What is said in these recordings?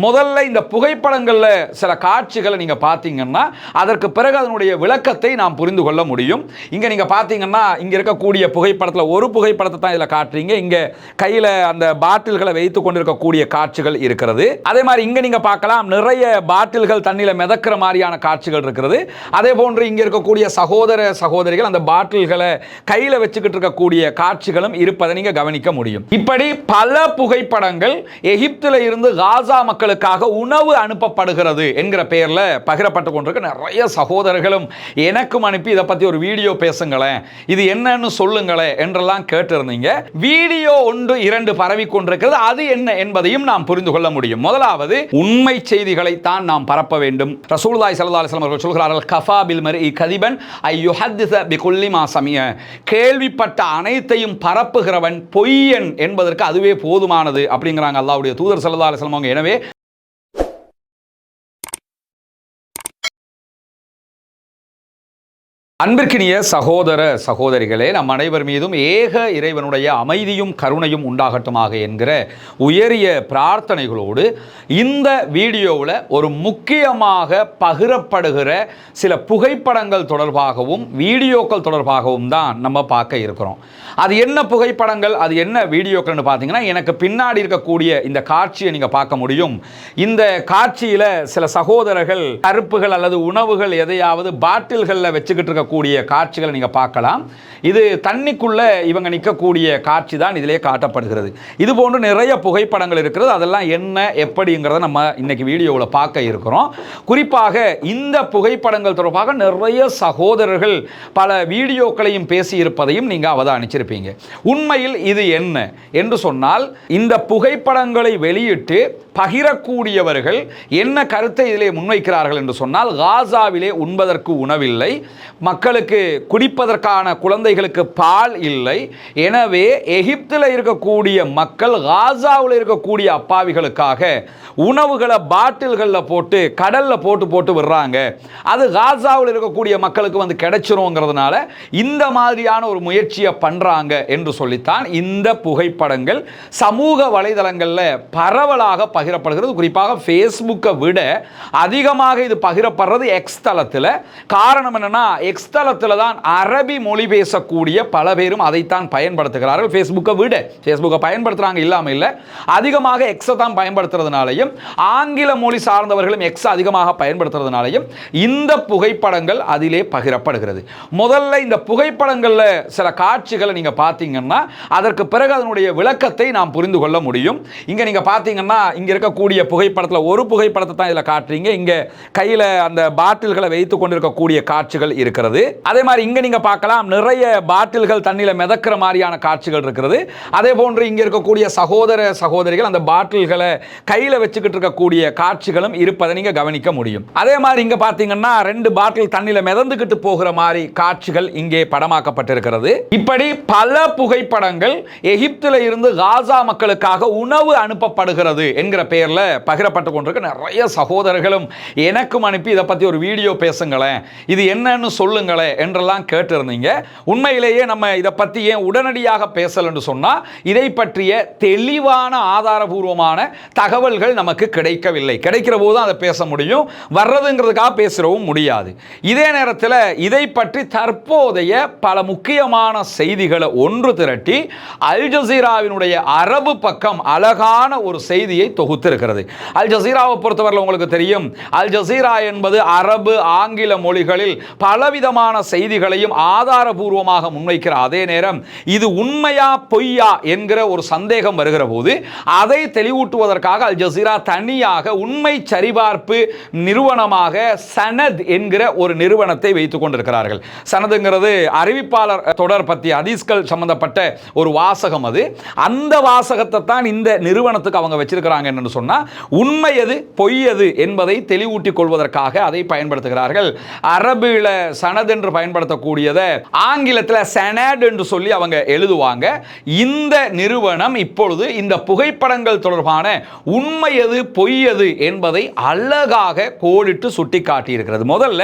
முதல்ல இந்த புகைப்படங்கள்ல சில காட்சிகளை நீங்க பாத்தீங்கன்னா அதற்கு பிறகு அதனுடைய விளக்கத்தை நாம் புரிந்து கொள்ள முடியும். இங்க நீங்க பாத்தீங்கன்னா இங்க இருக்கக்கூடிய புகைப்படத்துல ஒரு புகைப்படத்தை தான் இதுல காட்டுறீங்க. இங்க கையில அந்த பாட்டில்களை வைத்துக் கொண்டிருக்கக்கூடிய காட்சிகள் இருக்கிறது. அதே மாதிரி இங்க நீங்க பார்க்கலாம் நிறைய பாட்டில்கள் தண்ணியில மிதக்கிற மாதிரியான காட்சிகள் இருக்கிறது. அதே போன்று இங்க இருக்கக்கூடிய சகோதர சகோதரிகள் அந்த பாட்டில்களை கையில வச்சுக்கிட்டு இருக்கக்கூடிய காட்சிகளும் இருப்பதை நீங்க கவனிக்க முடியும். இப்படி பல புகைப்படங்கள் எகிப்தில் இருந்து காசா மக்களுக்காக உணவு அனுப்பப்படுகிறது என்கிற பெயர்ல பகிரப்பட்டு கொண்டிருக்க நிறைய சகோதரர்களும் எனக்கும் அனுப்பி இதை பத்தி ஒரு வீடியோ பேசுங்களேன், இது என்னன்னு சொல்லுங்களேன் என்றெல்லாம் கேட்டிருந்தீங்க. வீடியோ 1 2 பரவி கொண்டிருக்கிறது. அது என்ன என்பதையும் நாம் புரிந்து கொள்ள முடியும். முதலாவது உண்மை செய்திகளை தான் நாம் பரப்ப வேண்டும். ரசூலுல்லாஹி ஸல்லல்லாஹு அலைஹி வஸல்லம் அவர்கள் சொல்கிறார்கள், கஃபா பில் மர்இ கதிபன் ஐ யுஹத்திஸ பிகுல்லி மா சமிய. கேள்விப்பட்ட அனைத்தையும் பரப்புகிறவன் பொய்யன் என்பதற்கு அதுவே போதுமானது அப்படிங்கிறாங்க அல்லாஹ்வுடைய தூதர் ஸல்லல்லாஹு அலைஹி வஸல்லம். எனவே அன்பிற்கினிய சகோதர சகோதரிகளே, நம் அனைவர் மீதும் ஏக இறைவனுடைய அமைதியும் கருணையும் உண்டாகட்டுமாக என்கிற உயரிய பிரார்த்தனைகளோடு இந்த வீடியோவில் ஒரு முக்கியமாக பகிரப்படுகிற சில புகைப்படங்கள் தொடர்பாகவும் வீடியோக்கள் தொடர்பாகவும் தான் நம்ம பார்க்க இருக்கிறோம். அது என்ன புகைப்படங்கள், அது என்ன வீடியோக்கள்னு பார்த்தீங்கன்னா, எனக்கு பின்னாடி இருக்கக்கூடிய இந்த காட்சியை நீங்கள் பார்க்க முடியும். இந்த காட்சியில் சில சகோதரர்கள் பருப்புகள் அல்லது உணவுகள் எதையாவது பாட்டில்களில் வச்சுக்கிட்டு இருக்க கூடிய காட்சிகளை நீங்க பார்க்கலாம். இது தண்ணிக்குள்ள இவங்க நிற்கக்கூடிய காட்சி தான் இதிலே காட்டப்படுகிறது. இது போன்று நிறைய புகைப்படங்கள் இருக்கிறது. அதெல்லாம் என்ன எப்படிங்கிறத நம்ம இன்னைக்கு வீடியோவில் பார்க்க இருக்கிறோம். குறிப்பாக இந்த புகைப்படங்கள் தொடர்பாக நிறைய சகோதரர்கள் பல வீடியோக்களையும் பேசி இருப்பதையும் நீங்க அவதானிச்சிருப்பீங்க. உண்மையில் இது என்ன என்று சொன்னால், இந்த புகைப்படங்களை வெளியிட்டு பகிரக்கூடியவர்கள் என்ன கருத்தை இதிலே முன்வைக்கிறார்கள் என்று சொன்னால், காசாவிலே உண்பதற்கு உணவில்லை, மக்களுக்கு குடிப்பதற்கான குழந்தைகளுக்கு பால் இல்லை, எனவே எகிப்தில் இருக்கக்கூடிய மக்கள் காசாவில் இருக்கக்கூடிய அப்பாவிகளுக்காக உணவுகளை பாட்டில்களில் போட்டு கடலில் போட்டு விடுறாங்க, அது காசாவில் இருக்கக்கூடிய மக்களுக்கு வந்து கிடைச்சிருங்கிறதுனால இந்த மாதிரியான ஒரு முயற்சியை பண்றாங்க என்று சொல்லித்தான் இந்த புகைப்படங்கள் சமூக வலைதளங்களில் பரவலாக பகிரப்படுகிறது. குறிப்பாக ஃபேஸ்புக்கை விட அதிகமாக இது பகிரப்படுறது எக்ஸ் தளத்தில். காரணம் என்னன்னா, எக்ஸ் தளத்தில் தான் அரபி மொழி பேசக்கூடிய பல பேரும் அதைத்தான் பயன்படுத்துகிறார்கள். ஃபேஸ்புக்கை விட ஃபேஸ்புக்கை பயன்படுத்துறாங்க இல்லாமல் இல்லை, அதிகமாக எக்ஸை தான் பயன்படுத்துறதுனாலையும் ஆங்கில மொழி சார்ந்தவர்களும் எக்ஸ் அதிகமாக பயன்படுத்துறதுனாலையும் இந்த புகைப்படங்கள் அதிலே பகிரப்படுகிறது. முதல்ல இந்த புகைப்படங்கள்ல சில காட்சிகளை நீங்க பார்த்தீங்கன்னா அதற்கு பிறகு அதனுடைய விளக்கத்தை நாம் புரிந்து கொள்ள முடியும். இங்க நீங்க பார்த்தீங்கன்னா இங்க இருக்கக்கூடிய புகைப்படத்தில் ஒரு புகைப்படத்தை தான் இதில் காட்டுறீங்க. இங்க கையில அந்த பாட்டில்களை வைத்துக் கொண்டிருக்கக்கூடிய காட்சிகள் இருக்கிறது. அதே மாதிரி இங்க நீங்க பார்க்கலாம் நிறைய பாட்டில்கள் தண்ணியில மிதக்கிற மாதிரியான காட்சிகள் இருக்கிறது. அதே போன்று இங்க இருக்கக்கூடிய சகோதர சகோதரிகள் அந்த பாட்டில்களை கையில வச்சுக்கிட்டு இருக்கக்கூடிய காட்சிகளும் இருப்பதை நீங்க கவனிக்க முடியும். அதே மாதிரி இங்க பார்த்தீங்கன்னா 2 பாட்டில் தண்ணியில மிதந்துகிட்டு போகிற மாதிரி காட்சிகள் இங்கே படமாக்கப்பட்டிருக்கிறது. இப்படி பல புகைப்படங்கள் எகிப்தில் இருந்து காசா மக்களுக்காக உணவு அனுப்பப்படுகிறது என்கிற பெயர்ல பகிரப்பட்டு கொண்டிருக்க நிறைய சகோதரர்களும் எனக்கும் அனுப்பி இதை பத்தி ஒரு வீடியோ பேசுங்களேன், இது என்னன்னு சொல்லுங்களேன் என்றெல்லாம் கேட்டிருந்தீங்க. உண்மையிலேயே நம்ம இதை பத்தி ஏன் உடனடியாக பேசலன்னு சொன்னா, இதை பற்றிய தெளிவான ஆதாரபூர்வமான தகவல்கள் நமக்கு கிடைக்கவில்லை. கிடைக்கிற போது அதை பேச முடியும், வர்றதுங்கிறதுக்காக பேசவும் முடியாது. இதே நேரத்தில் இதை பற்றி தற்போதைய பல முக்கியமான செய்திகளை ஒன்று திரட்டி அல் ஜசீராவினுடைய அரபு பக்கம் அழகான ஒரு செய்தியை தொகுத்திருக்கிறது. அல் ஜசீராவை பொறுத்தவரை உங்களுக்கு தெரியும், அல் ஜசீரா என்பது அரபு ஆங்கில மொழிகளில் பலவிதமான செய்திகளையும் ஆதாரபூர்வமாக முன்வைக்கிற அதே நேரம் இது உண்மையா பொய்யா என்கிற ஒரு சந்தேகம் வருகிற போது அதை தெளிவூட்டுவதற்காக அல் ஜசீரா தனியாக உண்மை சரிபார்ப்பு நிறுவனமாக சனத் என்கிற ஒரு நிறுவனத்தை வைத்துக் கொண்டிருக்கிறார்கள். சனதுங்கிறது அறிவிப்பாளர் தொடர் பற்றி ஹதீஸ்கள் சம்பந்தப்பட்ட ஒரு வாசகம். அது அந்த வாசகத்தை தான் இந்த நிறுவனத்துக்கு அவங்க வச்சிருக்கிறாங்க என்று சொன்னா, உண்மை எது பொய் எது என்பதை தெளிவூட்டிக் கொள்வதற்காக அதை பயன்படுத்துகிறார்கள். அரபில சனத் சனத் என்று பயன்படுத்தக்கூடியதை ஆங்கிலத்தில் சனட் என்று சொல்லி அவங்க எழுதுவாங்க. இந்த நிறுவனம் இப்பொழுது இந்த புகைப்படங்கள் தொடர்பான உண்மை எது பொய் எது என்பதை அழகாக கோடிட்டு சுட்டி காட்டியிருக்கிறது. முதல்ல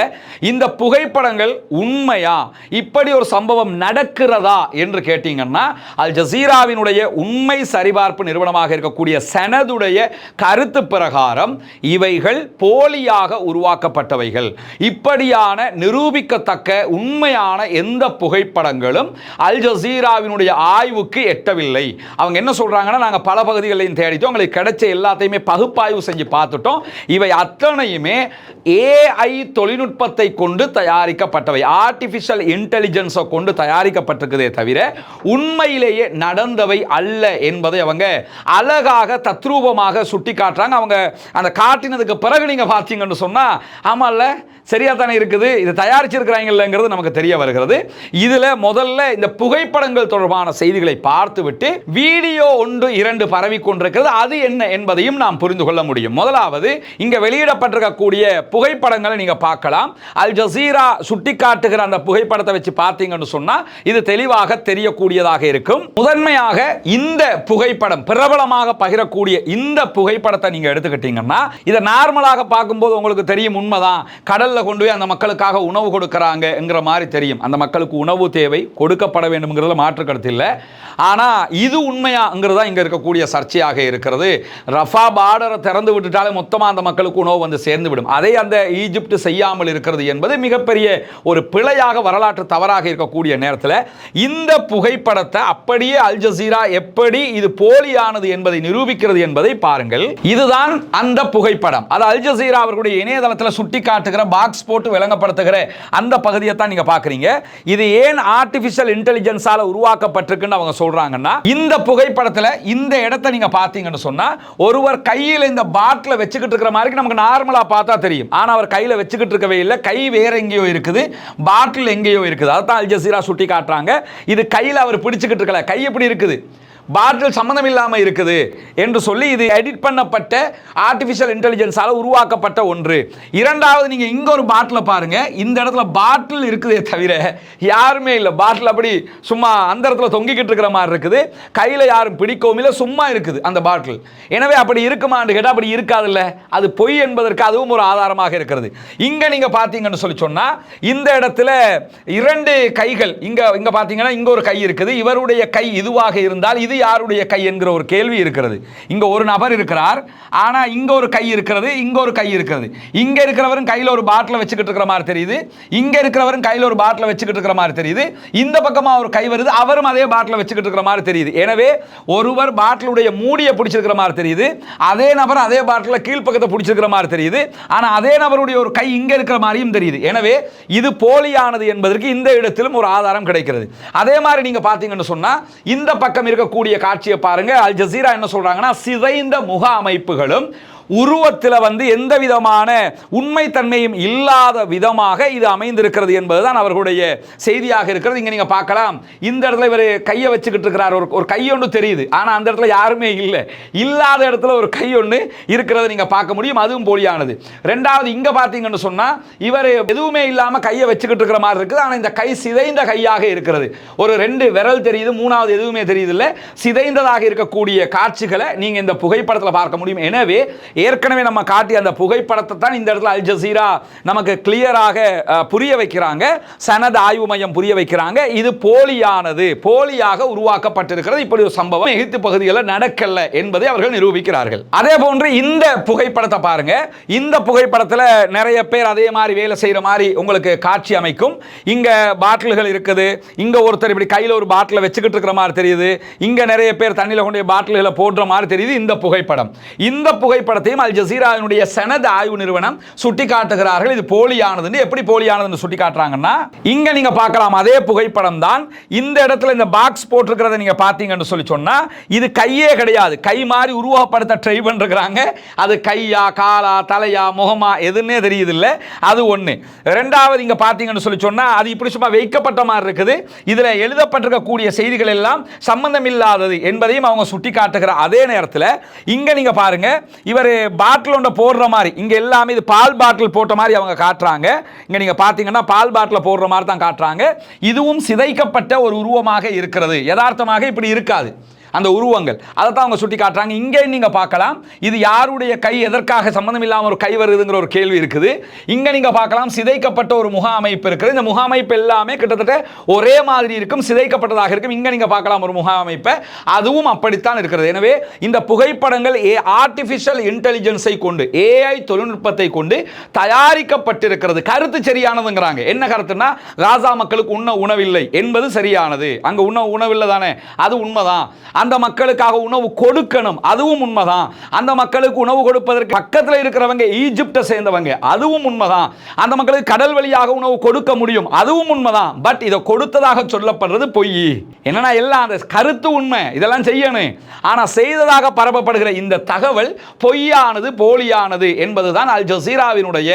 இந்த புகைப்படங்கள் உண்மையா, இப்படி ஒரு சம்பவம் நடக்கிறதா என்று கேட்டீங்கன்னா அல் ஜசீராவினுடைய உண்மை சரிபார்ப்பு நிறுவனமாக இருக்கக்கூடிய சனதுடைய கருத்து பிரகாரம் இவைகள் போலியாக உருவாக்கப்பட்டவைகள். இப்படியான நிரூபிக்கத்தக்க உண்மையான எந்த புகைப்படங்களும் அல் ஜசீராவினுடைய ஆய்வுக்கு எட்டவில்லை. அவங்க என்ன சொல்றாங்கன்னா, நாங்க பல பகுதிகளையும் தேடிட்டோம், உங்களுக்கு கிடைச்ச எல்லாத்தையுமே பகுப்பாய்வு செஞ்சு பார்த்துட்டோம், இவை அத்தனையுமே AI தொழில்நுட்பத்தை கொண்டு தயாரிக்கப்பட்டவை, ஆர்டிபிஷியல் இன்டெலிஜென்ஸை கொண்டு தயாரிக்கப்பட்டிருக்கிறதே தவிர உண்மையிலேயே நடந்தவை அல்ல என்பதை அவங்க அழகாக தத்ரூபமாக சுட்டி காட்டுறாங்க. அவங்க அந்த காட்டினதுக்கு பிறகு நீங்க பார்த்தீங்கன்னு சொன்னா, ஆமால்ல சரியா தானே இருக்குது, இது தயாரிச்சிருக்கிறாங்கிறது நமக்கு தெரிய வருகிறது. இதுல முதல்ல இந்த புகைப்படங்கள் தொடர்பான செய்திகளை பார்த்துவிட்டு வீடியோ 1-2 பரவி கொண்டிருக்கிறது, அது என்ன என்பதையும் நாம் புரிந்து கொள்ள முடியும். முதலாவது, இங்க வெளியிடப்பட்டிருக்கக்கூடிய புகைப்படங்களை நீங்க பார்க்கலாம். அல் ஜசீரா சுட்டிக்காட்டுகிற அந்த புகைப்படத்தை வச்சு பார்த்தீங்கன்னு சொன்னா இது தெளிவாக தெரியக்கூடியதாக இருக்கும். முதன்மையாக இந்த புகைப்படம் பிரபலமாக பகிரக்கூடிய இந்த புகைப்படத்தை நீங்க எடுத்துக்கிட்டீங்கன்னா, இதை நார்மலாக பார்க்கும்போது உங்களுக்கு தெரியும், உண்மைதான், கடல்ல கொண்டு போய் அந்த மக்களுக்காக உணவு கொடுக்கறாங்கங்கிற மாதிரி தெரியும். அந்த மக்களுக்கு உணவு தேவை, கொடுக்கப்பட வேண்டும்ங்கிறதுல மாற்று கருத்து இல்லை. ஆனா இது உண்மையாங்கிறதா இங்க இருக்கக்கூடிய சர்ச்சையாக இருக்கிறது. ரஃபா பார்டரை திறந்து விட்டுட்டாலே மொத்தமா அந்த மக்களுக்கு உணவு வந்து சேர்ந்து விடும். அதை அந்த ஈஜிப்ட் செய்யாமல் இருக்கிறது என்பது மிகப்பெரிய ஒரு பிழையாக, வரலாற்று தவறாக இருக்கக்கூடிய நேரத்தில் இந்த புகைப்படத்தை அப்படியே அல் ஜசீரா எப்படி இது போலியானது என்பதை நிரூபிக்கிறது என்பதை பாருங்கள். இதுதான் அந்த புகைப்படம். அது அல் ஜசீரா அவர்களுடைய இணையதளத்தில் சுட்டி காட்டுகிற பாக்ஸ் போட்டு விளங்கப்படுத்துகிற அந்த பகுதியை தான் நீங்க பாக்குறீங்க. இது ஏன் ஆர்டிபிஷியல் இன்டெலிஜென்ஸால உருவாக்கப்பட்டிருக்குன்னு அவங்க சொல்றாங்கன்னா, இந்த புகைப்படத்தில் இந்த இடத்தை நீங்க பார்த்தீங்கன்னு சொன்னா ஒருவர் கையில் இந்த பாட்டில வச்சுக்கிட்டு இருக்கிற மாதிரி நமக்கு நார்மலா பார்த்தா தெரியும். ஆனா அவர் கையில வச்சுக்கிட்டு இருக்கவே இல்லை, கை வேற எங்கேயோ இருக்குது, பாட்டில் எங்கேயோ இருக்குது. அதான் அல் ஜசீரா சுட்டி காட்டுறாங்க. இது கையில் அவர் பிடிச்சுக்கிட்டு இருக்கல, கை எப்படி இருக்குது, பாட்டில் சம்பந்தம் இல்லாமல் இருக்குது என்று சொல்லி இது எடிட் பண்ணப்பட்ட ஆர்டிபிஷியல் இன்டெலிஜென்ஸால உருவாக்கப்பட்ட ஒன்று. இரண்டாவது, நீங்க இங்க ஒரு பாட்டில் பாருங்க, இந்த இடத்துல பாட்டில் இருக்குதே தவிர யாருமே இல்லை. பாட்டில் அப்படி சும்மா அந்த இடத்துல தொங்கிக்கிட்டு இருக்கிற மாதிரி இருக்குது, கையில யாரும் பிடிக்கவும் இல்லை, சும்மா இருக்குது அந்த பாட்டில். எனவே அப்படி இருக்குமான்னு கேட்டால் அப்படி இருக்காதுல்ல, அது பொய் என்பதற்கு அதுவும் ஒரு ஆதாரமாக இருக்கிறது. இங்க நீங்க பாத்தீங்கன்னு சொல்லி சொன்னா இந்த இடத்துல 2 கைகள், இங்க பாத்தீங்கன்னா இங்க ஒரு கை இருக்குது. இவருடைய கை இதுவாக இருந்தால் இது யாருடைய கை என்கிற ஒரு கேள்வி இருக்கிறது. இங்க ஒரு நபர் இருக்கிறார், ஆனா இங்க ஒரு கை இருக்கிறது, இங்க ஒரு கை இருக்கிறது. இங்க இருக்கிறவரும் கையில ஒரு பாட்டில் வச்சுக்கிட்டு இருக்கிற மாதிரி தெரியுது, இங்க இருக்கிறவரும் கையில ஒரு பாட்டில் வச்சுக்கிட்டு இருக்கிற மாதிரி தெரியுது, இந்த பக்கமா ஒரு கை வருது, அவரும் அதே பாட்டில் வச்சுக்கிட்டு இருக்கிற மாதிரி தெரியுது. எனவே ஒருவர் பாட்டிலுடைய மூடியை பிடிச்சிருக்கிற மாதிரி தெரியுது, அதே நபர் அதே பாட்டில் கீழ்ப்பக்கத்தை பிடிச்சிருக்கிற மாதிரி தெரியுது, ஆனா அதே நபருடைய ஒரு கை இங்க இருக்கிற மாதிரியும் தெரியுது. எனவே இது போலியானது என்பதற்கு இந்த இடத்திலும் ஒரு ஆதாரம் கிடைக்கிறது. அதே மாதிரி நீங்க பாத்தீங்கன்னு சொன்னா இந்த பக்கம் இருக்கக்கூடிய காட்சியை பாருங்க. அல் ஜசீரா என்ன சொல்றாங்கன்னா, சிதைந்த முக அமைப்புகளும் உருவத்தில் வந்து எந்த விதமான உண்மைத்தன்மையும் இல்லாத விதமாக இது அமைந்திருக்கிறது என்பதுதான் அவர்களுடைய செய்தியாக இருக்கிறது. இங்க நீங்க பார்க்கலாம், இந்த இடத்துல இவர் கையை வச்சுக்கிட்டு இருக்கிறார், ஒரு கை ஒன்று தெரியுது, ஆனா அந்த இடத்துல யாருமே இல்லை, இல்லாத இடத்துல ஒரு கை ஒன்று இருக்கிறது நீங்க பார்க்க முடியும், அதுவும் போலியானது. ரெண்டாவது, இங்க பார்த்தீங்கன்னு சொன்னா இவர் எதுவுமே இல்லாம கையை வச்சுக்கிட்டு இருக்கிற மாதிரி இருக்குது, ஆனா இந்த கை சிதைந்த கையாக இருக்கிறது. ஒரு 2 விரல் தெரியுது, மூணாவது எதுவுமே தெரியுது இல்லை, சிதைந்ததாக இருக்கக்கூடிய காட்சிகளை நீங்க இந்த புகைப்படத்தில் பார்க்க முடியும். எனவே ஏற்கனவே நம்ம காட்டிய அந்த புகைப்படத்தை தான் இந்த இடத்துல அல் ஜசீரா நமக்கு கிளியராக புரிய வைக்கிறாங்க, சனத் ஆய்வு மையம் புரிய வைக்கிறாங்க. இது போலியானது, போலியாக உருவாக்கப்பட்டிருக்கிறது, இப்படி ஒரு சம்பவம் எகிப்து பகுதிகளில் நடக்கல என்பதை அவர்கள் நிரூபிக்கிறார்கள். அதே போன்று இந்த புகைப்படத்தை பாருங்க. இந்த புகைப்படத்தில் நிறைய பேர் அதே மாதிரி வேலை செய்யற மாதிரி உங்களுக்கு காட்சி அமைக்கும். இங்க பாட்டில்கள் இருக்குது, இங்க ஒருத்தர் இப்படி கையில் ஒரு பாட்டில் வச்சுக்கிட்டு இருக்கிற மாதிரி தெரியுது, இங்க நிறைய பேர் தண்ணியில் கொண்டு பாட்டில்களை போடுற மாதிரி தெரியுது. இந்த புகைப்படம், இந்த புகைப்படத்தையும் அல் ஜசீராவினுடைய சனத் ஆய்வு நிறுவனம் சுட்டி காட்டுகிறார்கள். இது போலியானது. எப்படி போலியானது சுட்டி காட்டுறாங்கன்னா, இங்க நீங்க பார்க்கலாம் அதே புகைப்படம் தான். இந்த இடத்துல இந்த பாக்ஸ் போட்டிருக்கிறத நீங்க பாத்தீங்கன்னு சொல்லி சொன்னா இது கையே கிடையாது, கை மாதிரி உருவப்படுத்த ட்ரை பண்றாங்க. அது கையா, காலா, தலையா, முகமா எதுன்னே தெரியுது இல்ல, அது ஒண்ணு. இரண்டாவது, இங்க பாத்தீங்கன்னு சொல்லி சொன்னா அது இப்படி சும்மா வைக்கப்பட்ட மாதிரி இருக்குது, இதுல எழுதப்பட்டிருக்கக்கூடிய செய்திகள் எல்லாம் சம்பந்தம் இல்லாதது என்பதையும் அவங்க சுட்டி காட்டுகிற அதே நேரத்தில் இங்க நீங்க பாருங்க, இவர் பாட்டில் ஒன்றை போடுற மாதிரி இங்கே எல்லாமே இது பால் பாட்டில் போட்ட மாதிரி அவங்க காட்டுறாங்க. இங்கே நீங்கள் பார்த்தீங்கன்னா பால் பாட்டில் போடுற மாதிரி தான் காட்டுறாங்க. இதுவும் சிதைக்கப்பட்ட ஒரு உருவமாக இருக்கிறது. யதார்த்தமாக இப்படி இருக்காது அந்த உருவங்கள். அதை தான் அவங்க சுட்டி காட்டுறாங்க. இங்கே நீங்கள் பார்க்கலாம், இது யாருடைய கை, எதற்காக சம்பந்தம் இல்லாமல் ஒரு கை வருதுங்கிற ஒரு கேள்வி இருக்குது. இங்கே நீங்கள் பார்க்கலாம் சிதைக்கப்பட்ட ஒரு முக அமைப்பு இருக்குது. இந்த முக அமைப்பு எல்லாமே கிட்டத்தட்ட ஒரே மாதிரி இருக்கும், சிதைக்கப்பட்டதாக இருக்கும். இங்கே நீங்கள் பார்க்கலாம் ஒரு முக அமைப்பை, அதுவும் அப்படித்தான் இருக்கிறது. எனவே இந்த புகைப்படங்கள் ஆர்டிஃபிஷியல் இன்டெலிஜென்ஸை கொண்டு, ஏஐ தொழில்நுட்பத்தை கொண்டு தயாரிக்கப்பட்டிருக்கிறது. கருத்து சரியானதுங்கிறாங்க. என்ன கருத்துன்னா, காசா மக்களுக்கு உண்ண உணவில்லை என்பது சரியானது. அங்கே உணவில்லை தானே, அது உண்மைதான். அந்த மக்களுக்காக உணவு கொடுக்கணும், அதுவும் உண்மைதான். அந்த மக்களுக்கு உணவு கொடுப்பதற்கு பக்கத்தில் இருக்கிறவங்க ஈஜிப்டை சேர்ந்தவங்க, அதுவும் உண்மைதான். அந்த மக்களுக்கு கடல் வழியாக உணவு கொடுக்க முடியும், அதுவும் உண்மைதான். பட் இதை கொடுத்ததாக சொல்லப்படுறது பொய். என்னன்னா எல்லாம் அந்த கருத்து உண்மை, இதெல்லாம் செய்யணும். ஆனால் செய்ததாக பரப்பப்படுகிற இந்த தகவல் பொய்யானது, போலியானது என்பதுதான் அல் ஜசீராவினுடைய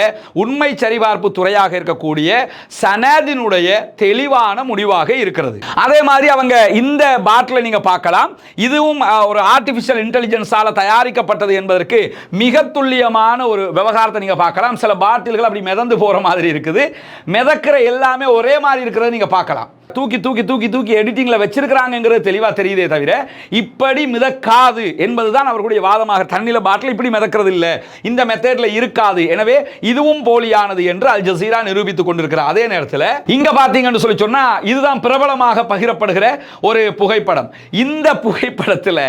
உண்மை சரிபார்ப்பு துறையாக இருக்கக்கூடிய சனதினுடைய தெளிவான முடிவாக இருக்கிறது. அதே மாதிரி அவங்க இந்த பாட்டில் நீங்க பார்க்கலாம், இதுவும் ஒரு ஆர்டிஃபிஷியல் இன்டெலிஜென்ஸால தயாரிக்கப்பட்டது என்பதற்கு மிக துல்லியமான ஒரு விவகாரத்தை நீங்க பார்க்கலாம். சில பாட்டில்கள் அப்படி மிதந்து போற மாதிரி இருக்குது, மிதக்கிற எல்லாமே ஒரே மாதிரி இருக்கிறது நீங்க பார்க்கலாம். தூக்கி தூக்கி தூக்கி தூக்கி எடிட்டிங்ல வச்சிருக்கிறாங்கிறது தெளிவா தெரியுதே தவிர இப்படி மிதக்காது என்பதுதான் அவர்களுடைய வாதமாக. தண்ணில பாட்டில் இப்படி மிதக்கிறது இல்லை, இந்த மெத்தட்ல இருக்காது. எனவே இதுவும் போலியானது என்று அல் ஜசீரா நிரூபித்துக் கொண்டிருக்கிறார். அதே நேரத்தில் இங்க பாத்தீங்கன்னு சொல்லி சொன்னா, இதுதான் பிரபலமாக பகிரப்படுகிற ஒரு புகைப்படம். இந்த புகைப்படத்தில்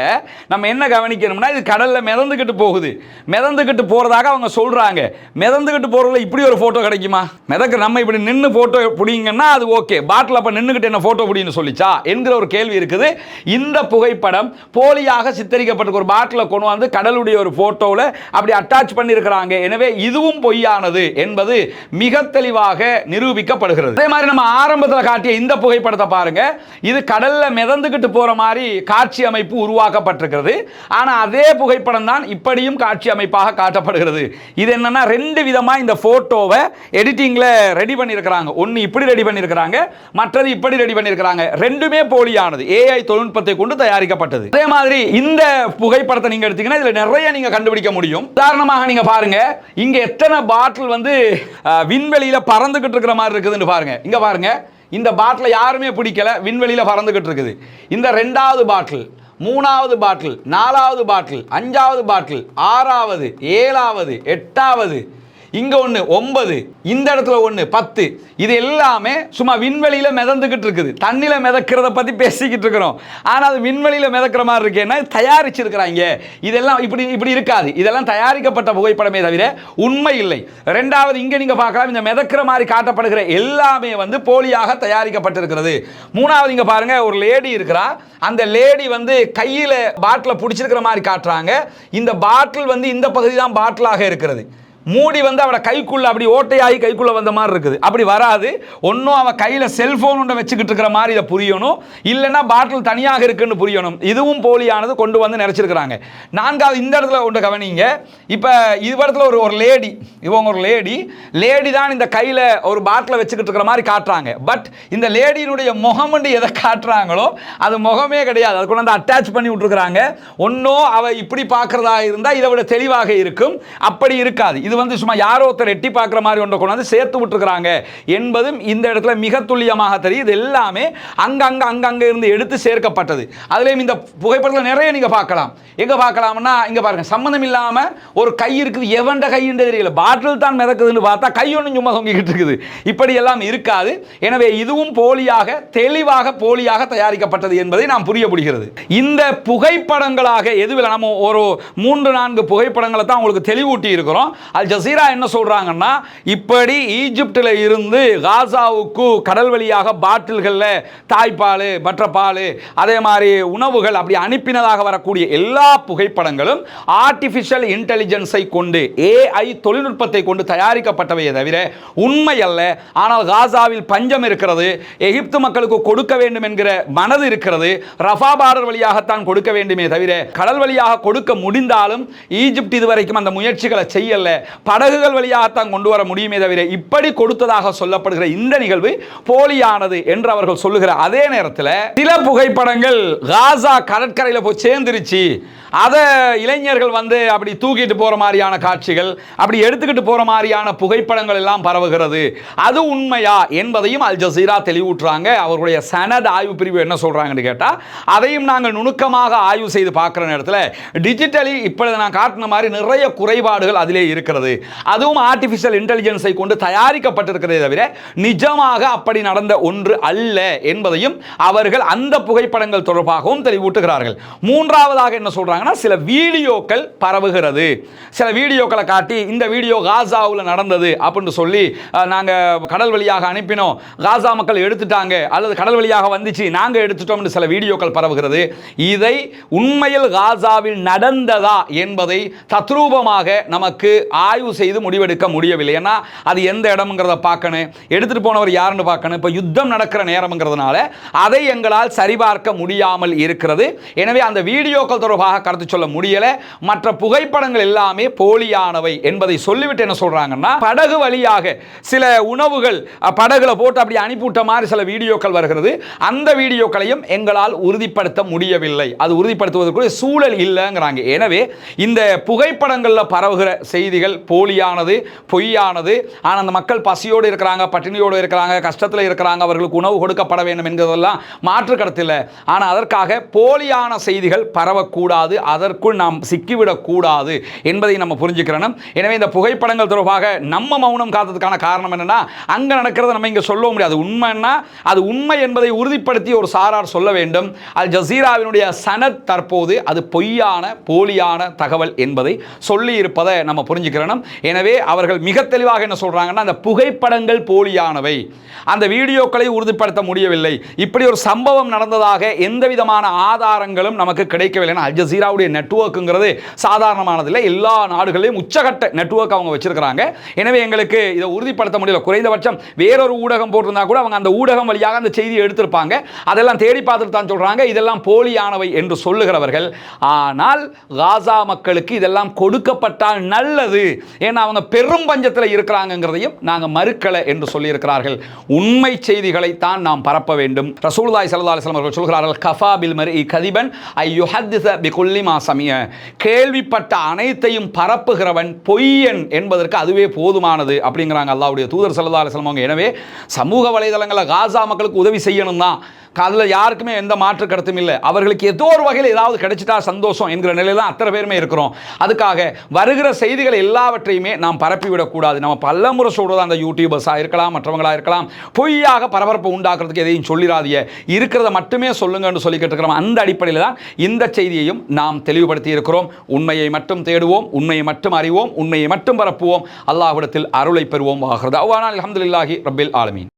நம்ம என்ன கவனிக்கணும்னா, இது கடல்ல மிதந்துகிட்டு போகுது, மிதந்துகிட்டு போறதாக அவங்க சொல்றாங்க. மிதந்துகிட்டு போறதுல இப்படி ஒரு போட்டோ கிடைக்குமா? மிதக்க நம்ம இப்படி நின்று போட்டோ பிடிங்கன்னா அது ஓகே, பாட்டில் அப்ப என்ன போட்டோ பிடின்னு சொல்லிச்சா என்கிற ஒரு கேள்வி இருக்குது. இந்த புகைப்படம் போலியாக சித்தரிக்கப்பட்ட ஒரு பாட்டில கொண்டு வந்து கடலுடைய ஒரு போட்டோல அப்படி அட்டாச் பண்ணி இருக்கிறாங்க. எனவே இதுவும் பொய்யானது என்பது மிக தெளிவாக நிரூபிக்கப்படுகிறது. அதே மாதிரி நம்ம ஆரம்பத்தில் காட்டிய இந்த புகைப்படத்தை பாருங்க, இது கடல்ல மிதந்துகிட்டு போற மாதிரி காட்சி அமைப்பு உருவாக்கப்பட்டிருக்கிறது. ஆனா அதே புகைப்படம் தான் இப்படியும் காட்சி அமைப்பாக காட்டப்படுகிறது. இது என்னன்னா, ரெண்டு விதமா இந்த போட்டோவை எடிட்டிங்ல ரெடி பண்ணியிருக்கிறாங்க. ஒன்னு இப்படி ரெடி பண்ணியிருக்கிறாங்க, மற்றது இப்படி ரெடி பண்ணியிருக்கிறாங்க. ரெண்டுமே போலியானது, ஏஐ தொழில்நுட்பத்தை கொண்டு தயாரிக்கப்பட்டது. அதே மாதிரி இந்த புகைப்படத்தை நீங்க எடுத்தீங்கன்னா இதுல நிறைய நீங்க கண்டுபிடிக்க முடியும். உதாரணமாக நீங்க பாருங்க, இங்க எத்தனை பாட்டில் வந்து விண்வெளியில பறந்துகிட்டு இருக்கிற மாதிரி இருக்குதுன்னு பாருங்க. இங்க பாருங்க, இந்த பாட்டில் யாருமே பிடிக்கல, விண்வெளியில பறந்துகிட்டு இருக்குது. இந்த ரெண்டாவது பாட்டில், மூணாவது பாட்டில், நாலாவது பாட்டில், அஞ்சாவது பாட்டில், ஆறாவது, ஏழாவது, எட்டாவது, இங்க ஒன்று 9, இந்த இடத்துல ஒன்று 10. இது எல்லாமே சும்மா விண்வெளியில மிதந்துகிட்டு இருக்குது. தண்ணியில மிதக்கிறத பத்தி பேசிக்கிட்டு இருக்கிறோம், ஆனால் அது விண்வெளியில மிதக்கிற மாதிரி இருக்கேன்னா தயாரிச்சிருக்கிறாங்க. இதெல்லாம் இப்படி இப்படி இருக்காது, இதெல்லாம் தயாரிக்கப்பட்ட புகைப்படமே தவிர உண்மை இல்லை. ரெண்டாவது, இங்க நீங்க பார்க்கலாம், இந்த மிதக்கிற மாதிரி காட்டப்படுகிற எல்லாமே வந்து போலியாக தயாரிக்கப்பட்டிருக்கிறது. மூணாவது, இங்க பாருங்க, ஒரு லேடி இருக்கிறா, அந்த லேடி வந்து கையில பாட்டில் பிடிச்சிருக்கிற மாதிரி காட்டுறாங்க. இந்த பாட்டில் வந்து இந்த பகுதி தான் பாட்டிலாக இருக்கிறது, மூடி வந்து அவட கைக்குள்ள அப்படி ஓட்டையாகி கைக்குள்ள வந்த மாதிரி இருக்குது. அப்படி வராது. ஒன்றும் அவன் கையில் செல்போன் ஒன்றை வச்சுக்கிட்டு இருக்கிற மாதிரி இதை புரியணும், இல்லைன்னா பாட்டில் தனியாக இருக்குன்னு புரியணும். இதுவும் போலியானது கொண்டு வந்து நினைச்சிருக்கிறாங்க. நான்காவது, இந்த இடத்துல ஒன்று கவனிங்க. இப்போ இது இடத்துல ஒரு லேடி, இவங்க ஒரு லேடி தான் இந்த கையில் ஒரு பாட்டிலை வச்சுக்கிட்டு இருக்கிற மாதிரி காட்டுறாங்க. பட் இந்த லேடியினுடைய முகம் எதை காட்டுறாங்களோ அது முகமே கிடையாது, அது கொண்டு வந்து அட்டாச் பண்ணி விட்டுருக்குறாங்க. ஒன்றும் அவ இப்படி பார்க்கறதா இருந்தால் இதை விட தெளிவாக இருக்கும், அப்படி இருக்காது. இது வந்து சும்மா யாரோ ஒருத்தர் எட்டி பார்க்குற மாதிரி ஒன்றை கொண்டு வந்து சேர்த்து விட்டுருக்காங்க என்பதும் இந்த இடத்துல மிக துல்லியமாக தெரியுது. எல்லாமே அங்கங்க இருந்து எடுத்து சேர்க்கப்பட்டது. அதுலேயும் இந்த புகைப்படத்தில் நிறைய நீங்கள் பார்க்கலாம். எங்கே பார்க்கலாம்னா, இங்கே பாருங்க, சம்மந்தம் இல்லாமல் ஒரு கை இருக்குது, எவன்ட கைன்னு தெரியல, பாட்டில் தான் மிதக்குதுன்னு பார்த்தா கை ஒன்றும் சும்மா தொங்கிக்கிட்டு இருக்குது. இப்படி எல்லாம் இருக்காது. எனவே இதுவும் போலியாக, தெளிவாக போலியாக தயாரிக்கப்பட்டது என்பதை நாம் புரியப்படுகிறது. இந்த புகைப்படங்களாக எதுவில் நம்ம ஒரு 3-4 புகைப்படங்களை தான் உங்களுக்கு தெளிவூட்டி இருக்கிறோம். அல் ஜசீரா என்ன சொல்றாங்கன்னா, இப்படி ஈஜிப்டில் இருந்து காசாவுக்கு கடல் வழியாக பாட்டில்களில் தாய்ப்பால், மற்ற பால், அதே மாதிரி உணவுகள் அப்படி அனுப்பினதாக வரக்கூடிய எல்லா புகைப்படங்களும் ஆர்டிஃபிஷியல் இன்டெலிஜென்ஸை கொண்டு, ஏஐ தொழில்நுட்பத்தை கொண்டு தயாரிக்கப்பட்டவையே தவிர உண்மை அல்ல. ஆனால் காசாவில் பஞ்சம் இருக்கிறது, எகிப்து மக்களுக்கு கொடுக்க வேண்டும் என்கிற மனது இருக்கிறது, ரஃபா பார்டர் வழியாகத்தான் கொடுக்க வேண்டுமே தவிர கடல் வழியாக கொடுக்க முடிந்தாலும் ஈஜிப்ட் இதுவரைக்கும் அந்த முயற்சிகளை செய்யல. படகுகள் வழியாகத்தான் கொண்டு வர முடியுமே தவிர இப்படி கொடுத்ததாக சொல்லப்படுகிற இந்த நிகழ்வு போலியானது என்று அவர்கள் சொல்லுகிற அதே நேரத்தில் சில புகைப்படங்கள் காசா கடற்கரையில் போய் சேர்ந்துருச்சு, அதை இளைஞர்கள் அப்படி தூக்கிட்டு போற மாதிரியான காட்சிகள், அப்படி எடுத்துக்கிட்டு போற மாதிரியான புகைப்படங்கள் எல்லாம் பரவுகிறது. அது உண்மையா என்பதையும் அல் ஜசீரா தெளிவூட்டுறாங்க. அவர்களுடைய சனத் ஆய்வு பிரிவு என்ன சொல்றாங்கன்னு கேட்டா, அதையும் நாங்கள் நுணுக்கமாக ஆய்வு செய்து பார்க்கிற நேரத்தில் டிஜிட்டலி இப்பொழுது நான் காட்டின மாதிரி நிறைய குறைபாடுகள் அதிலே இருக்கிறது. அதுவும் ஆர்டிபிஷியல் இன்டெலிஜென்ஸை கொண்டு தயாரிக்கப்பட்டிருக்கிறதே தவிர நிஜமாக அப்படி நடந்த ஒன்று அல்ல என்பதையும் அவர்கள் அந்த புகைப்படங்கள் தொடர்பாகவும் தெளிவூட்டுகிறார்கள். மூன்றாவதாக என்ன சொல்றாங்க, சில வீடியோக்கள் பரவுகிறது. சில வீடியோக்களை காட்டி இந்த வீடியோ காசாவில் நடந்தது அப்படின்னு சொல்லி நாங்க கடல் வழியாக அனுப்பினோம், காசா மக்கள் எடுத்துட்டாங்க, அல்லது கடல் வழியாக வந்துச்சு நாங்க எடுத்துட்டோம் சில வீடியோக்கள் பரவுகிறது. இதை உண்மையில் காசாவில் நடந்ததா என்பதை தத்ரூபமாக நமக்கு ஆய்வு செய்து முடிவெடுக்க முடியவில்லை. ஏன்னா அது எந்த இடம்ங்கிறத பார்க்கணும், எடுத்துட்டு போனவர் யாருன்னு பார்க்கணும். இப்போ யுத்தம் நடக்கிற நேரம்ங்கிறதுனால அதை எங்களால் சரிபார்க்க முடியாமல் இருக்கிறது. எனவே அந்த வீடியோக்கள் தொடர்பாக கருத்து சொல்ல முடியல. மற்ற புகைப்படங்கள் எல்லாமே போலியானவை என்பதை சொல்லிவிட்டு என்ன சொல்றாங்கன்னா, படகு வழியாக சில உணவுகள் படகுல போட்டு அப்படி அனுப்பிவிட்ட மாதிரி சில வீடியோக்கள் வருகிறது. அந்த வீடியோக்களையும் எங்களால் உறுதிப்படுத்த முடியவில்லை, அது உறுதிப்படுத்துவதற்கு சூழல் இல்லைங்கிறாங்க. எனவே இந்த புகைப்படங்களில் பரவுகிற செய்திகள் போலியானது, பொய்யானது. ஆனால் அந்த மக்கள் பசியோடு இருக்கிறாங்க, பட்டினியோடு இருக்கிறாங்க, கஷ்டத்தில் இருக்கிறாங்க, அவர்களுக்கு உணவு கொடுக்கப்பட வேண்டும் என்கிறதெல்லாம் மாற்று கருத்தில். ஆனால் அதற்காக போலியான செய்திகள் பரவக்கூடாது, அதற்குள் நாம் சிக்கிவிடக் கூடாது என்பதை நம்ம புரிஞ்சுக்கிறோம். எனவே இந்த புகைப்படங்கள் தொடர்பாக நம்ம மௌனம் காத்ததுக்கான காரணம் என்னன்னா, அங்க நடக்கிறது நம்ம இங்க சொல்ல முடியாது. உண்மைன்னா அது உண்மை என்பதை உறுதிப்படுத்தி ஒரு சாரார் சொல்ல வேண்டும். அல் ஜசீராவினுடைய சனத் தற்போது அது பொய்யான போலியான தகவல் என்பதை சொல்லி இருப்பதை நம்ம புரிஞ்சுக்கிறோம். எனவே அவர்கள் மிக தெளிவாக என்ன சொல்றாங்கன்னா, அந்த புகைப்படங்கள் போலியானவை, அந்த வீடியோக்களை உறுதிப்படுத்த முடியவில்லை, இப்படி ஒரு சம்பவம் நடந்ததாக எந்த விதமான ஆதாரங்களும் நமக்கு கிடைக்கவில்லை. அல் ஜசீராவுடைய நெட்வொர்க்குங்கிறது சாதாரணமானதில்லை, எல்லா நாடுகளிலும் உச்சகட்ட நெட்வொர்க் அவங்க வச்சிருக்கிறாங்க. எனவே எங்களுக்கு இதை உறுதிப்படுத்த முடியல. குறைந்தபட்சம் வேறொரு ஊடகம் போட்டிருந்தா கூட அவங்க அந்த ஊடகம் வழியாக அந்த செய்தியை எடுத்திருப்பாங்க. அதெல்லாம் தேடி பார்த்துட்டு தான் சொல்றாங்க இதெல்லாம் போலியானவை என்று சொல்லுகிறவர்கள். ஆனால் காசா மக்களுக்கு இதெல்லாம் கொடுக்கப்பட்டால் நல்லது, ஏன்னா அவங்க பெரும் பஞ்சத்தில் இருக்கிறாங்கிறதையும் நாங்கள் மறுக்கலை என்று சொல்லியிருக்கிறார்கள். உண்மை செய்திகளை தான் நாம் பரப்ப வேண்டும். ரசூலுல்லாஹி ஸல்லல்லாஹு அலைஹி வஸல்லம் அவர்கள் சொல்கிறார்கள், கஃபா பில் மர்இ கதிபன் ஐ யுஹத்திஸ பிகுல்லி மா சமிய. கேள்விப்பட்ட அனைத்தையும் பரப்புகிறவன் பொய்யன் என்பதற்கு அதுவே போதுமானது அப்படிங்கிறாங்க அல்லாஹ்வுடைய தூதர் ஸல்லல்லாஹு அலைஹி வஸல்லம். எனவே சமூக வலைதளங்களில் காசா மக்களுக்கு உதவி செய்யணும் தான், அதில் யாருக்குமே எந்த மாற்று கருத்தும் இல்லை. அவர்களுக்கு ஏதோ ஒரு வகையில் ஏதாவது கிடைச்சிட்டா சந்தோஷம் என்கிற நிலையில் தான் அத்தனை பேருமே இருக்கிறோம். அதுக்காக வருகிற செய்திகள் எல்லாவற்றையுமே நாம் பரப்பிவிடக்கூடாது. நம்ம பல்லமுறை சொல்கிறது, அந்த யூடியூபர்ஸாக இருக்கலாம், மற்றவங்களாக இருக்கலாம், பொய்யாக பரபரப்பை உண்டாக்குறதுக்கு எதையும் சொல்லிடாதீங்க, இருக்கிறத மட்டுமே சொல்லுங்கன்னு சொல்லிக்கிட்டு இருக்கிறோம். அந்த அடிப்படையில் தான் இந்த செய்தியையும் நாம் தெளிவுபடுத்தி இருக்கிறோம். உண்மையை மட்டும் தேடுவோம், உண்மையை மட்டும் அறிவோம், உண்மையை மட்டும் பரப்புவோம், அல்லாஹ்விடத்தில் அருளை பெறுவோம். அல்ஹம்துலில்லாஹி ரப்பில் ஆலமீன்.